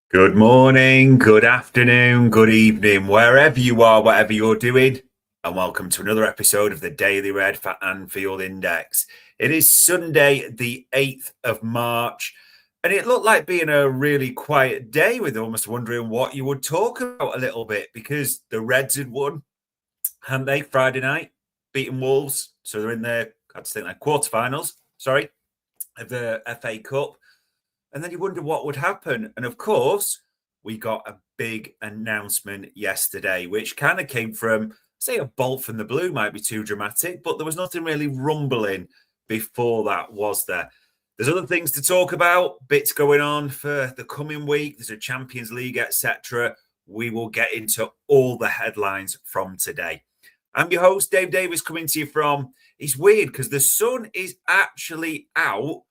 Good morning, good afternoon, good evening, wherever you are, whatever you're doing, and welcome to another episode of the Daily Red for Anfield Index. It is Sunday, the 8th of March, and it looked like being a really quiet day with almost wondering what you would talk about a little bit because the Reds had won, hadn't they, Friday night, beating Wolves. So they're in their, I'd think, like quarterfinals, of the FA Cup. And then you wonder what would happen. And of course, we got a big announcement yesterday, which kind of came from, say, a bolt from the blue, might be too dramatic, but there was nothing really rumbling before that, was there? There's other things to talk about, bits going on for the coming week. There's a Champions League, etc. We will get into all the headlines from today. I'm your host, Dave Davis, coming to you from, it's weird because the sun is actually out.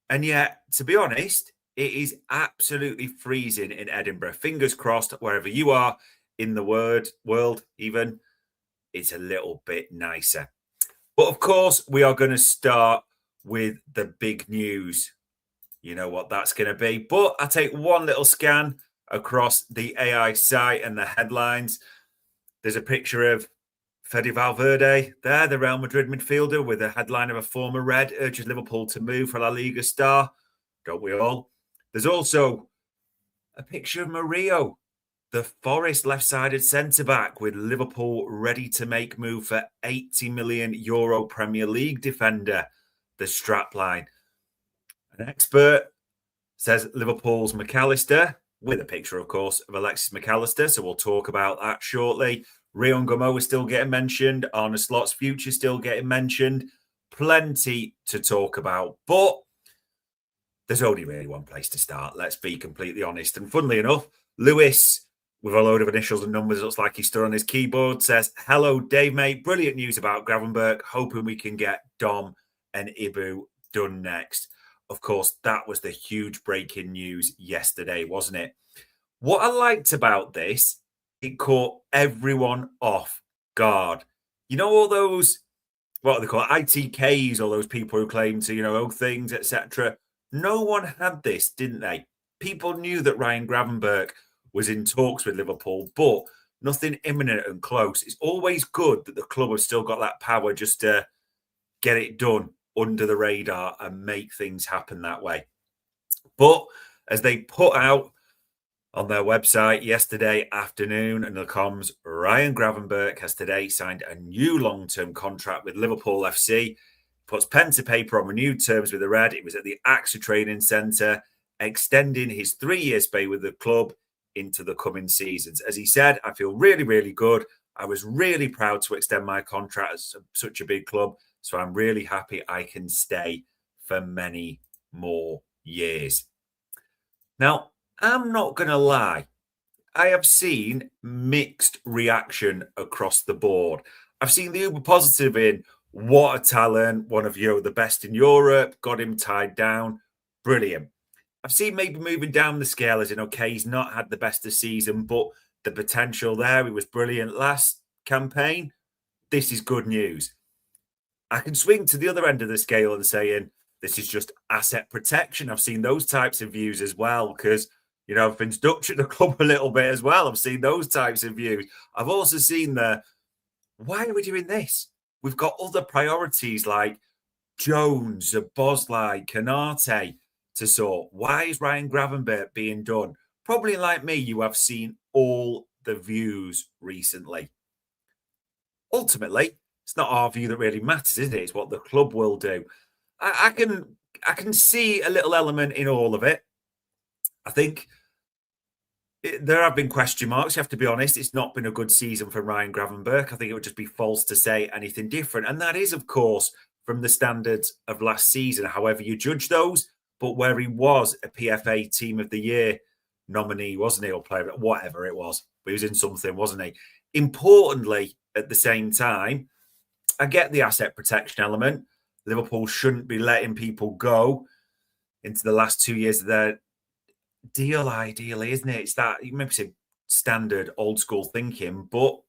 And yet, to be honest, it is absolutely freezing in Edinburgh. Fingers crossed, wherever you are in the world, even, it's a little bit nicer. But of course, we are going to start with the big news. You know what that's going to be. But I take one little scan across the AI site and the headlines. There's a picture of Fede Valverde there, the Real Madrid midfielder, with a headline of a former Red urges Liverpool to move for La Liga star. Don't we all? There's also a picture of Murillo, the Forest left-sided centre-back, with Liverpool ready to make move for €80 million Premier League defender, the strapline. An expert says Liverpool's McAllister, with a picture, of course, of Alexis McAllister, so we'll talk about that shortly. Rion Gomo is still getting mentioned. Arne Slot's future still getting mentioned. Plenty to talk about. But there's only really one place to start. Let's be completely honest. And funnily enough, Lewis, with a load of initials and numbers, looks like he's stood on his keyboard, says, "Hello, Dave, mate. Brilliant news about Gravenberch. Hoping we can get Dom and Ibu done next." Of course, that was the huge breaking news yesterday, wasn't it? What I liked about this, it caught everyone off guard. You know, all those, what are they called, ITKs, all those people who claim to, own things, etc. No one had this, didn't they? People knew that Ryan Gravenberch was in talks with Liverpool, but nothing imminent and close. It's always good that the club has still got that power just to get it done under the radar and make things happen that way. But as they put out on their website yesterday afternoon in the comms, Ryan Gravenberch has today signed a new long-term contract with Liverpool FC, puts pen to paper on renewed terms with the Red. It was at the AXA Training Centre, extending his 3-year stay with the club into the coming seasons. As he said, "I feel really, really good. I was really proud to extend my contract at such a big club, so I'm really happy I can stay for many more years." Now, I'm not going to lie. I have seen mixed reaction across the board. I've seen the uber positive in, what a talent, one of the best in Europe, got him tied down, brilliant. I've seen maybe moving down the scale as in, okay, he's not had the best of season, but the potential there, he was brilliant last campaign. This is good news. I can swing to the other end of the scale and saying, this is just asset protection. I've seen those types of views as well, because I've been stuck at the club a little bit as well. I've seen those types of views. I've also seen why are we doing this? We've got other priorities like Jones, Szoboszlai, Canate to sort. Why is Ryan Gravenberch being done? Probably like me, you have seen all the views recently. Ultimately, it's not our view that really matters, is it? It's what the club will do. I can see a little element in all of it. I think there have been question marks. You have to be honest. It's not been a good season for Ryan Gravenberch. I think it would just be false to say anything different. And that is, of course, from the standards of last season, however you judge those, but where he was a PFA Team of the Year nominee, wasn't he? Or player, whatever it was. But he was in something, wasn't he? Importantly, at the same time, I get the asset protection element. Liverpool shouldn't be letting people go into the last 2 years of their deal, ideally, isn't it? It's that, you maybe say standard old school thinking, but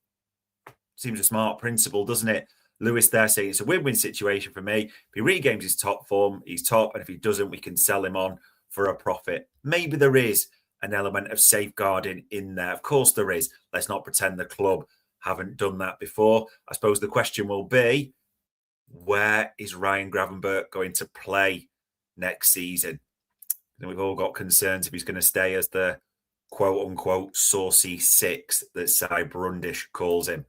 seems a smart principle, doesn't it? Lewis there saying it's a win-win situation for me. If he regains his top form, he's top. And if he doesn't, we can sell him on for a profit. Maybe there is an element of safeguarding in there? Of course there is. Let's not pretend the club haven't done that before. I suppose the question will be, where is Ryan Gravenberch going to play next season? And we've all got concerns if he's going to stay as the quote-unquote saucy six that Cy Brundish calls him.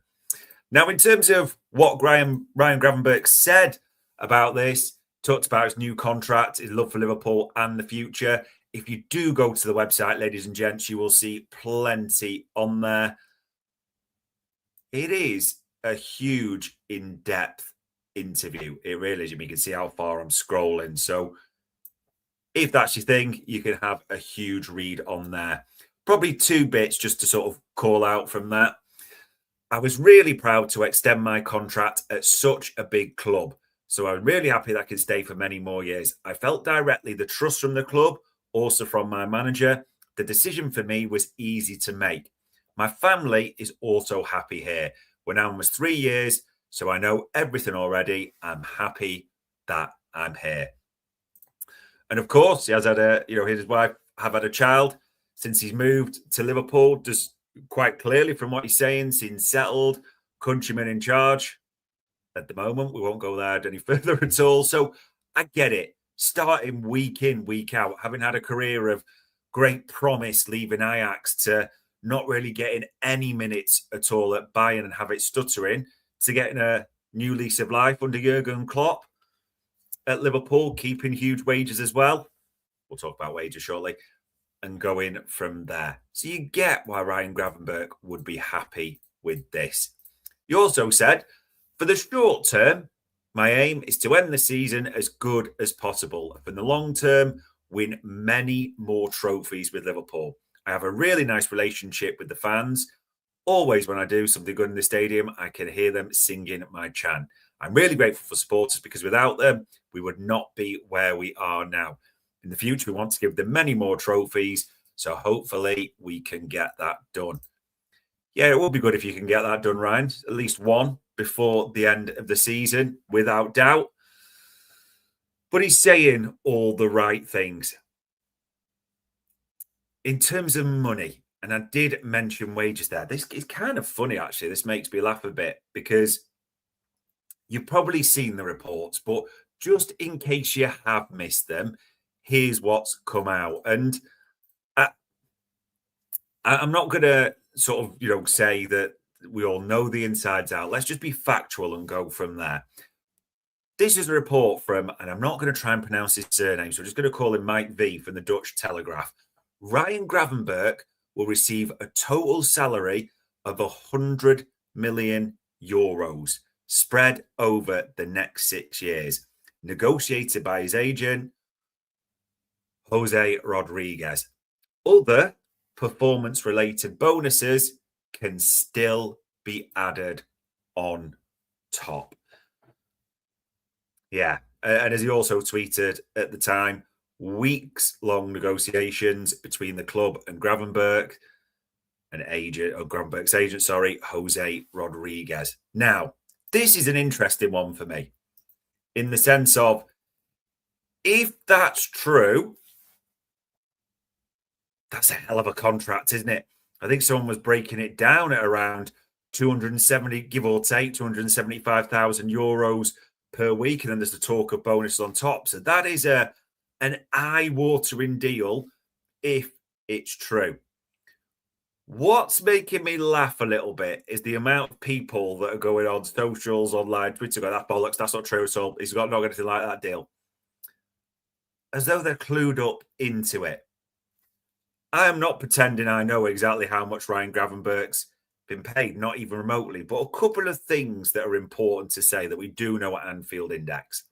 Now, in terms of what Ryan Gravenberch said about this, talked about his new contract, his love for Liverpool and the future. If you do go to the website, ladies and gents, you will see plenty on there. It is a huge, in-depth interview. It really is. You can see how far I'm scrolling. So if that's your thing, you can have a huge read on there. Probably 2 bits just to sort of call out from that. I was really proud to extend my contract at such a big club. So I'm really happy that I can stay for many more years. I felt directly the trust from the club, also from my manager. The decision for me was easy to make. My family is also happy here. We're now almost 3 years, so I know everything already. I'm happy that I'm here. And of course, he has had his wife have had a child since he's moved to Liverpool. Just quite clearly from what he's saying, seems settled, countryman in charge. At the moment, we won't go there any further at all. So I get it. Starting week in, week out, having had a career of great promise, leaving Ajax to not really getting any minutes at all at Bayern and have it stuttering, to getting a new lease of life under Jurgen Klopp at Liverpool, keeping huge wages as well. We'll talk about wages shortly. And going from there. So you get why Ryan Gravenberch would be happy with this. He also said, for the short term, my aim is to end the season as good as possible. For the long term, win many more trophies with Liverpool. I have a really nice relationship with the fans. Always when I do something good in the stadium, I can hear them singing my chant. I'm really grateful for supporters because without them, we would not be where we are now. In the future, we want to give them many more trophies. So hopefully we can get that done. Yeah, it will be good if you can get that done, Ryan. At least one before the end of the season, without doubt. But he's saying all the right things. In terms of money, and I did mention wages there. This is kind of funny, actually. This makes me laugh a bit because you've probably seen the reports, but just in case you have missed them, here's what's come out. And I'm not going to sort of, say that we all know the insides out. Let's just be factual and go from there. This is a report from, and I'm not going to try and pronounce his surname, so I'm just going to call him Mike V from the Dutch Telegraph. Ryan Gravenberch will receive a total salary of 100 million euros spread over the next 6 years, negotiated by his agent, Jose Rodriguez. Other performance-related bonuses can still be added on top. Yeah, and as he also tweeted at the time, weeks-long negotiations between the club and Gravenberch, Gravenberch's agent, Jose Rodriguez. Now, this is an interesting one for me in the sense of, if that's true, that's a hell of a contract, isn't it? I think someone was breaking it down at around 270, give or take, 275,000 euros per week. And then there's the talk of bonuses on top. So that is an eye-watering deal if it's true. What's making me laugh a little bit is the amount of people that are going on socials, online, Twitter, going, that's bollocks, that's not true at all. He's not anything like that deal. As though they're clued up into it. I am not pretending I know exactly how much Ryan Gravenberch's been paid, not even remotely, but a couple of things that are important to say that we do know at Anfield Index.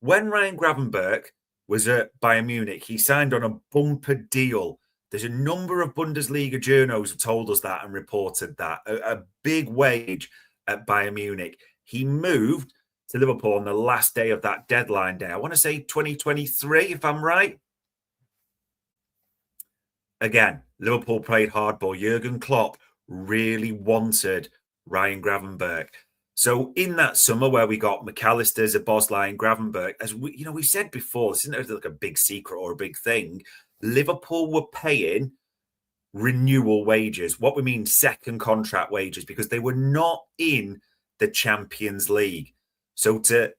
When Ryan Gravenberch was at Bayern Munich, he signed on a bumper deal. There's a number of Bundesliga journos who told us that and reported that. A big wage at Bayern Munich. He moved to Liverpool on the last day of that deadline day. I want to say 2023, if I'm right. Again, Liverpool played hardball. Jurgen Klopp really wanted Ryan Gravenberch. So in that summer where we got McAllister, Szoboszlai and Gravenberch, as we said before, this isn't like a big secret or a big thing. Liverpool were paying renewal wages. What we mean second contract wages, because they were not in the Champions League. So a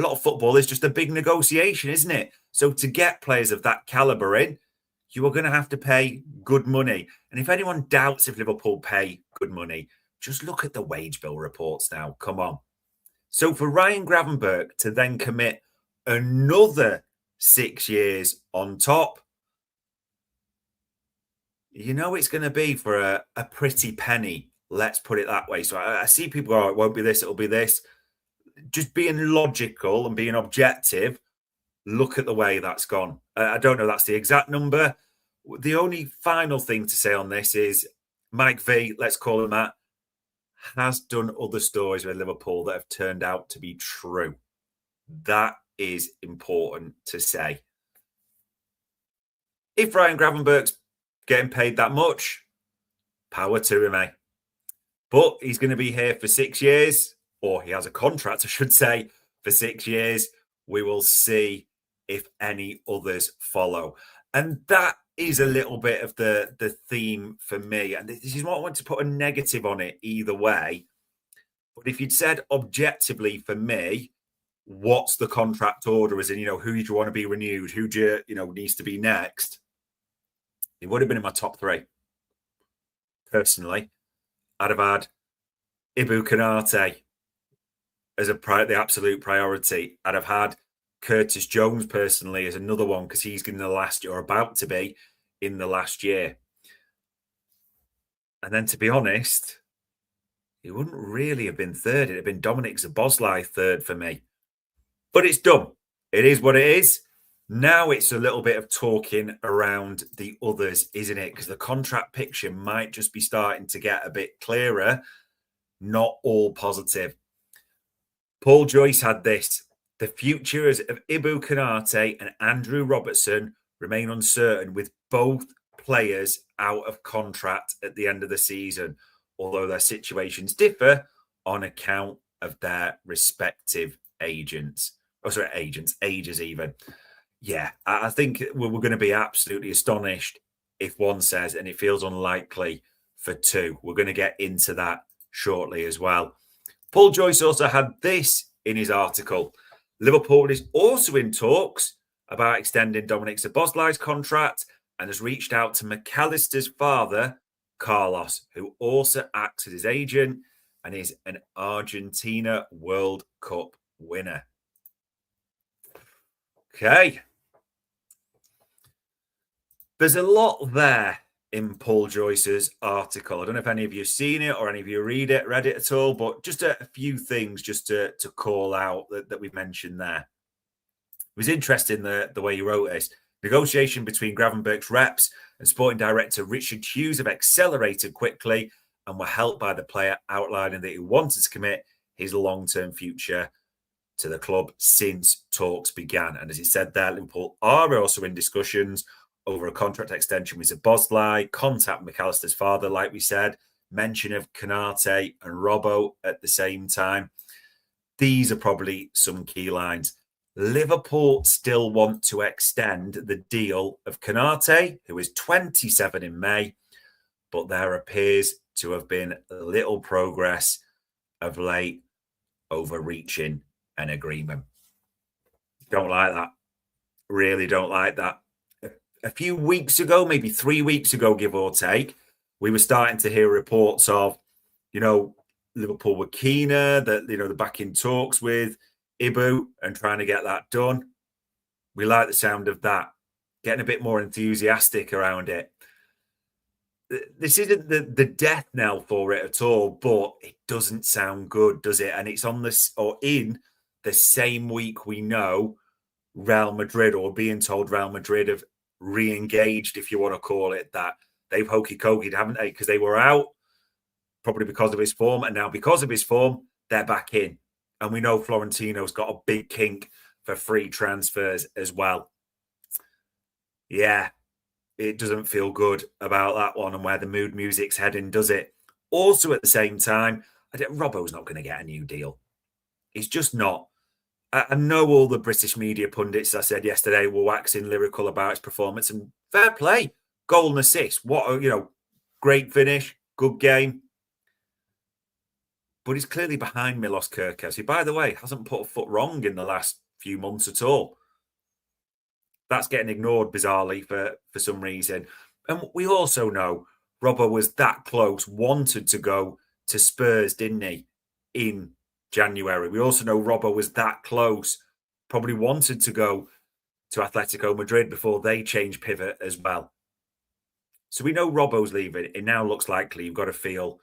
lot of football is just a big negotiation, isn't it? So to get players of that caliber in, you are going to have to pay good money. And if anyone doubts if Liverpool pay good money, just look at the wage bill reports now. Come on. So for Ryan Gravenberch to then commit another 6 years on top, it's going to be for a pretty penny. Let's put it that way. So I see people go, oh, it won't be this, it'll be this. Just being logical and being objective, look at the way that's gone. I don't know that's the exact number. The only final thing to say on this is Mike V, let's call him that, has done other stories with Liverpool that have turned out to be true. That is important to say. If Ryan Gravenberch's getting paid that much, power to him, eh? But he's going to be here for 6 years, or he has a contract, I should say, for 6 years. We will see if any others follow. And that is a little bit of the theme for me. And this is what I want to put a negative on it either way. But if you'd said objectively for me, what's the contract order? As in, who do you want to be renewed? Who do you, needs to be next? It would have been in my top three. Personally, I'd have had Ibu Konate as the absolute priority. I'd have had Curtis Jones personally as another one because he's in the last year, or about to be in the last year. And then, to be honest, he wouldn't really have been third. It'd have been Dominic Szoboszlai third for me. But it's done. It is what it is. Now it's a little bit of talking around the others, isn't it? Because the contract picture might just be starting to get a bit clearer. Not all positive. Paul Joyce had this. The futures of Ibu Konate and Andrew Robertson remain uncertain, with both players out of contract at the end of the season, although their situations differ on account of their respective ages even. Yeah, I think we're going to be absolutely astonished if one says, and it feels unlikely for two. We're going to get into that shortly as well. Paul Joyce also had this in his article. Liverpool is also in talks about extending Dominic Szoboszlai's contract and has reached out to McAllister's father, Carlos, who also acts as his agent and is an Argentina World Cup winner. Okay. There's a lot there in Paul Joyce's article. I don't know if any of you have seen it or any of you read it at all, but just a few things just to call out that we've mentioned there. It was interesting the way he wrote this. Negotiation between Gravenberch's reps and sporting director Richard Hughes have accelerated quickly and were helped by the player outlining that he wanted to commit his long-term future to the club since talks began. And as he said there, Liverpool are also in discussions over a contract extension with Szoboszlai, contact McAllister's father, like we said, mention of Konate and Robbo at the same time. These are probably some key lines. Liverpool still want to extend the deal of Konate, who is 27 in May, but there appears to have been little progress of late over reaching an agreement. Don't like that. Really don't like that. A few weeks ago, maybe 3 weeks ago, give or take, we were starting to hear reports of, Liverpool were keener, that, they're back in talks with Ibu and trying to get that done. We like the sound of that, getting a bit more enthusiastic around it. This isn't the death knell for it at all, but it doesn't sound good, does it? And it's on this, or in the same week we know Real Madrid, or being told Real Madrid have re-engaged, if you want to call it that. They've hokey-cokeyed, haven't they? Because they were out, probably because of his form, and now because of his form, they're back in. And we know Florentino's got a big kink for free transfers as well. Yeah, it doesn't feel good about that one and where the mood music's heading, does it? Also, at the same time, Robbo's not going to get a new deal. He's just not. I know all the British media pundits, I said yesterday, were waxing lyrical about his performance, and fair play, goal and assist. What a, great finish, good game. But he's clearly behind Milos Kerkez, who, by the way, hasn't put a foot wrong in the last few months at all. That's getting ignored, bizarrely, for some reason. And we also know Robbo was that close, wanted to go to Spurs, didn't he, in January. We also know Robbo was that close, probably wanted to go to Atletico Madrid before they changed pivot as well. So we know Robbo's leaving. It now looks likely you've got to feel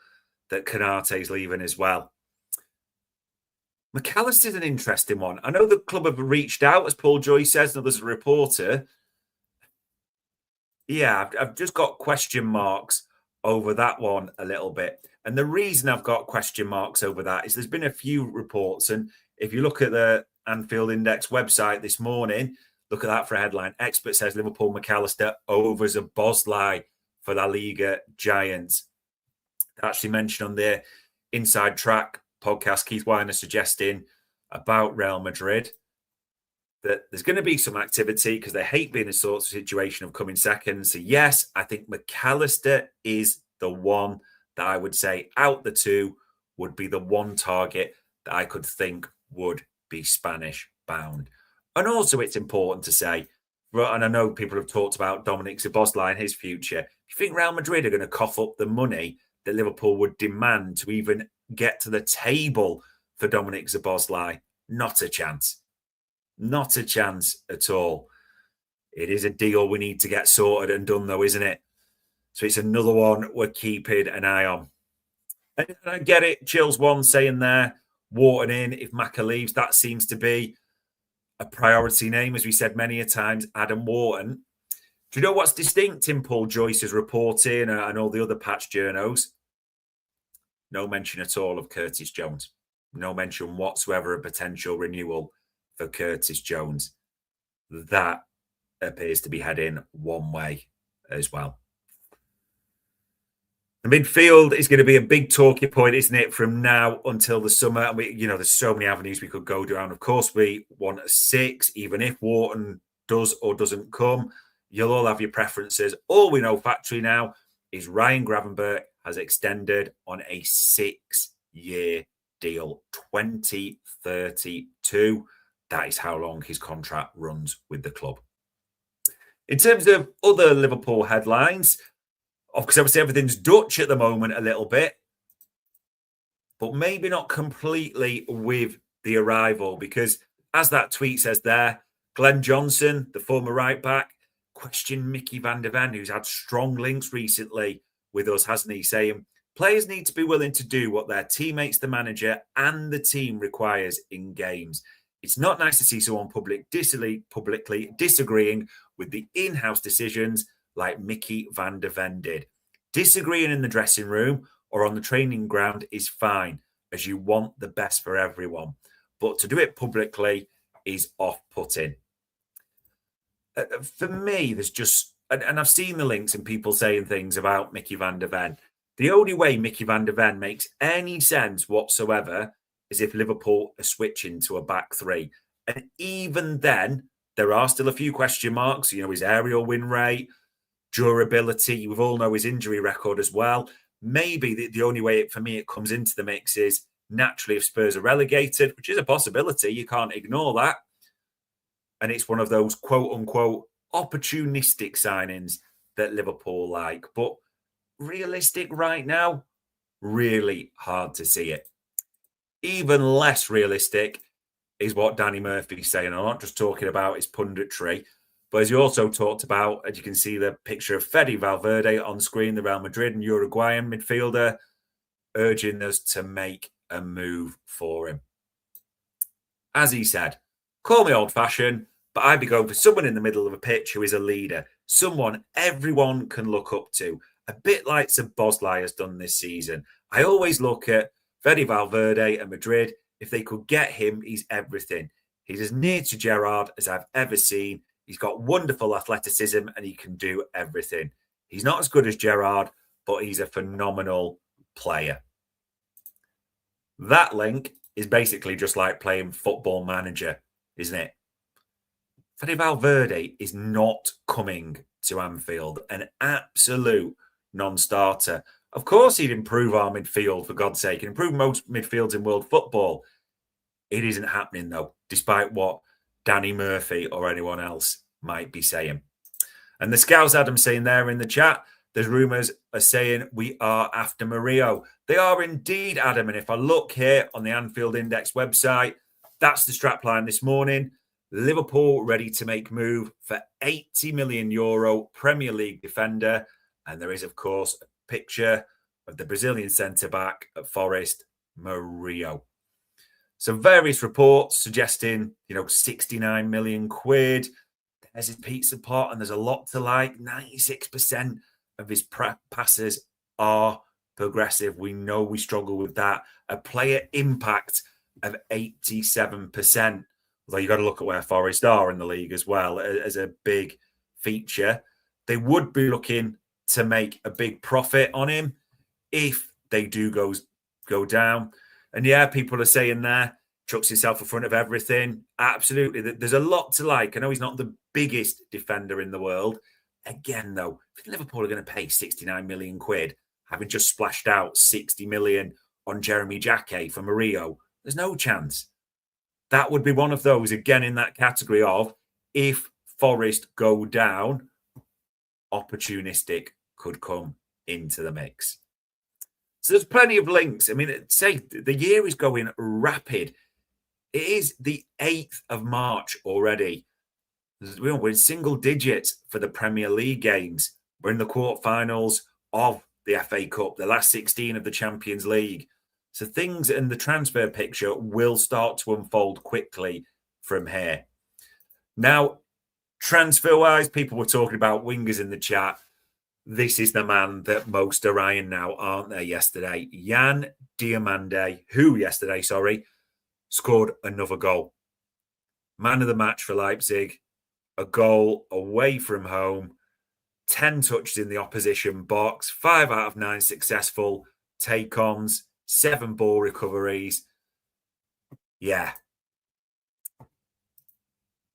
that Konate's leaving as well. McAllister's an interesting one. I know the club have reached out, as Paul Joyce says, and there's a reporter. Yeah, I've just got question marks over that one a little bit. And the reason I've got question marks over that is there's been a few reports. And if you look at the Anfield Index website this morning, look at that for a headline. Expert says Liverpool McAllister over Szoboszlai for La Liga Giants. Actually mentioned on the Inside Track podcast, Keith Weiner suggesting about Real Madrid that there's going to be some activity because they hate being in a sort of situation of coming second. So yes, I think McAllister is the one that I would say out the two would be the one target that I could think would be Spanish bound. And also it's important to say, and I know people have talked about Dominic Szoboszlai and his future. Do you think Real Madrid are going to cough up the money that Liverpool would demand to even get to the table for Dominic Szoboszlai? Not a chance. Not a chance at all. It is a deal we need to get sorted and done, though, isn't it? So it's another one we're keeping an eye on. And I get it. Chills one saying there, Wharton in. If Maka leaves, that seems to be a priority name, as we said many a times, Adam Wharton. Do you know what's distinct in Paul Joyce's reporting and all the other patch journos? No mention at all of Curtis Jones. No mention whatsoever of potential renewal for Curtis Jones. That appears to be heading one way as well. The midfield is going to be a big talking point, isn't it, from now until the summer? And there's so many avenues we could go down. Of course, we want a 6, even if Wharton does or doesn't come. You'll all have your preferences. All we know factually now is Ryan Gravenberch has extended on a 6-year deal, 2032. That is how long his contract runs with the club. In terms of other Liverpool headlines, because obviously everything's Dutch at the moment a little bit, but maybe not completely with the arrival, because as that tweet says there, Glenn Johnson, the former right back, questioned Mickey van der Ven, who's had strong links recently with us, hasn't he? Saying players need to be willing to do what their teammates, the manager, and the team requires in games. It's not nice to see someone publicly disagreeing with the in-house decisions like Mickey van der Ven did. Disagreeing in the dressing room or on the training ground is fine, as you want the best for everyone. But to do it publicly is off-putting. For me, there's just, and I've seen the links and people saying things about Mickey van der Ven. The only way Mickey van der Ven makes any sense whatsoever is if Liverpool are switching to a back three. And even then, there are still a few question marks. His aerial win rate, durability. We all know his injury record as well. Maybe the only way for me it comes into the mix is naturally if Spurs are relegated, which is a possibility. You can't ignore that. And it's one of those quote-unquote opportunistic signings that Liverpool like. But realistic right now, really hard to see it. Even less realistic is what Danny Murphy's saying. I'm not just talking about his punditry, but as you also talked about, as you can see the picture of Fede Valverde on screen, the Real Madrid and Uruguayan midfielder, urging us to make a move for him. As he said, call me old-fashioned, but I'd be going for someone in the middle of a pitch who is a leader, someone everyone can look up to, a bit like Szoboszlai has done this season. I always look at Fede Valverde and Madrid. If they could get him, he's everything. He's as near to Gerrard as I've ever seen. He's got wonderful athleticism and he can do everything. He's not as good as Gerrard, but he's a phenomenal player. That link is basically just like playing Football Manager, isn't it? Fede Valverde is not coming to Anfield, an absolute non-starter. Of course, he'd improve our midfield, for God's sake, and improve most midfields in world football. It isn't happening, though, despite what Danny Murphy or anyone else might be saying. And the Scouts Adam saying there in the chat, there's rumours are saying we are after Murillo. They are indeed, Adam. And if I look here on the Anfield Index website, that's the strapline this morning. Liverpool ready to make move for €80 million Premier League defender. And there is, of course, a picture of the Brazilian centre-back at Forest, Murillo. So various reports suggesting, 69 million quid. There's his pizza pot, and there's a lot to like. 96% of his passes are progressive. We know we struggle with that. A player impact of 87%. Although you've got to look at where Forest are in the league as well as a big feature. They would be looking to make a big profit on him if they do go down. And yeah, people are saying there, chucks himself in front of everything. Absolutely. There's a lot to like. I know he's not the biggest defender in the world. Again, though, if Liverpool are going to pay 69 million quid, having just splashed out 60 million on Jeremy Jacquet for Murillo, there's no chance. That would be one of those, again, in that category of if Forest go down, opportunistic could come into the mix. So there's plenty of links. I mean, say the year is going rapid. It is the 8th of March already. We're in single digits for the Premier League games. We're in the quarterfinals of the FA Cup, the last 16 of the Champions League. So things in the transfer picture will start to unfold quickly from here. Now, transfer-wise, people were talking about wingers in the chat. This is the man that most are eyeing now, aren't they, yesterday? Jan Diomande, scored another goal. Man of the match for Leipzig, a goal away from home, 10 touches in the opposition box, 5 out of 9 successful take-ons, 7 ball recoveries. Yeah.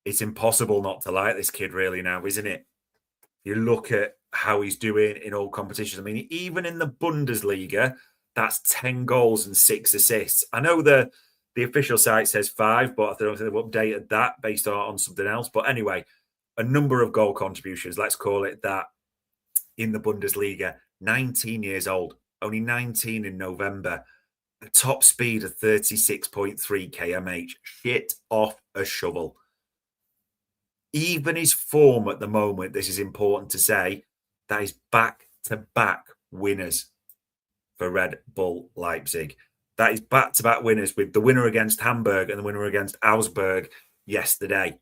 It's impossible not to like this kid really now, isn't it? You look at how he's doing in all competitions. I mean, even in the Bundesliga, that's 10 goals and 6 assists. I know the official site says 5, but I don't think they've updated that based on something else. But anyway, a number of goal contributions, let's call it that, in the Bundesliga. 19 years old, only 19 in November. A top speed of 36.3 kmh. Shit off a shovel. Even his form at the moment, this is important to say, that is back-to-back winners for Red Bull Leipzig. That is back-to-back winners with the winner against Hamburg and the winner against Augsburg yesterday.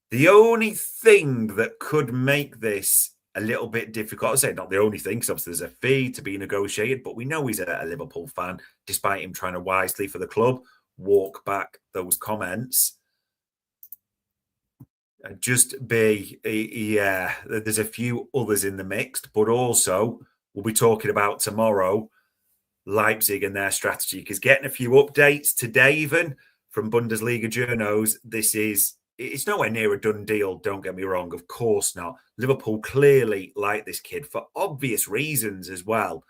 The only thing that could make this a little bit difficult, I say not the only thing, because obviously there's a fee to be negotiated, but we know he's a Liverpool fan, despite him trying to wisely for the club walk back those comments. There's a few others in the mix, but also we'll be talking about tomorrow Leipzig and their strategy, because getting a few updates today even from Bundesliga journos, it's nowhere near a done deal, don't get me wrong, of course not. Liverpool clearly like this kid for obvious reasons as well,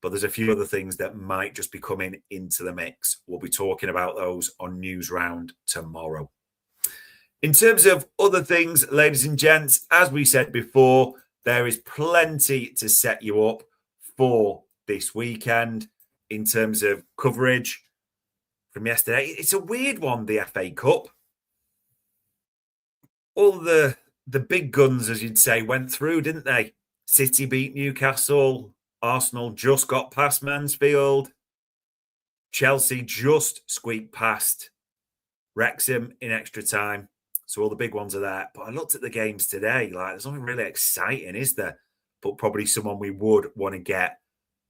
but there's a few other things that might just be coming into the mix. We'll be talking about those on News Round tomorrow. In terms of other things, ladies and gents, as we said before, there is plenty to set you up for this weekend in terms of coverage from yesterday. It's a weird one, the FA Cup. All the big guns, as you'd say, went through, didn't they? City beat Newcastle. Arsenal just got past Mansfield. Chelsea just squeaked past Wrexham in extra time. So all the big ones are there. But I looked at the games today. There's nothing really exciting, is there? But probably someone we would want to get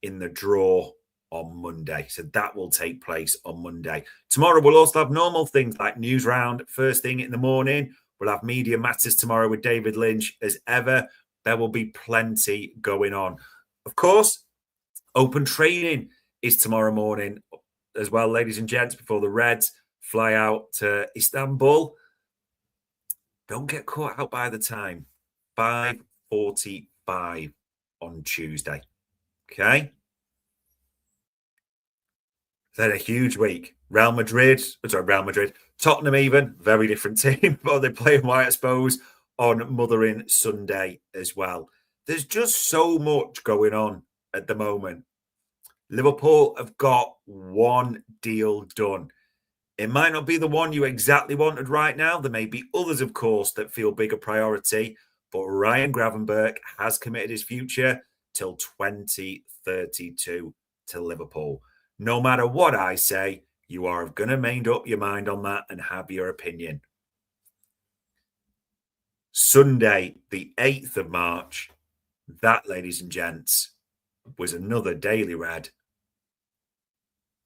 in the draw on Monday. So that will take place on Monday. Tomorrow we'll also have normal things like News Round first thing in the morning. We'll have Media Matters tomorrow with David Lynch as ever. There will be plenty going on. Of course, open training is tomorrow morning. as well, ladies and gents, before the Reds fly out to Istanbul. Don't get caught out by the time. 5:45 on Tuesday. Okay? Then a huge week. Real Madrid, Tottenham even, very different team, but they play White, I suppose, on Mothering Sunday as well. There's just so much going on at the moment. Liverpool have got one deal done. It might not be the one you exactly wanted right now. There may be others, of course, that feel bigger priority, but Ryan Gravenberch has committed his future till 2032 to Liverpool. No matter what I say, you are going to make up your mind on that and have your opinion. Sunday, the 8th of March, that, ladies and gents, was another Daily Red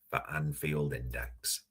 for Anfield Index.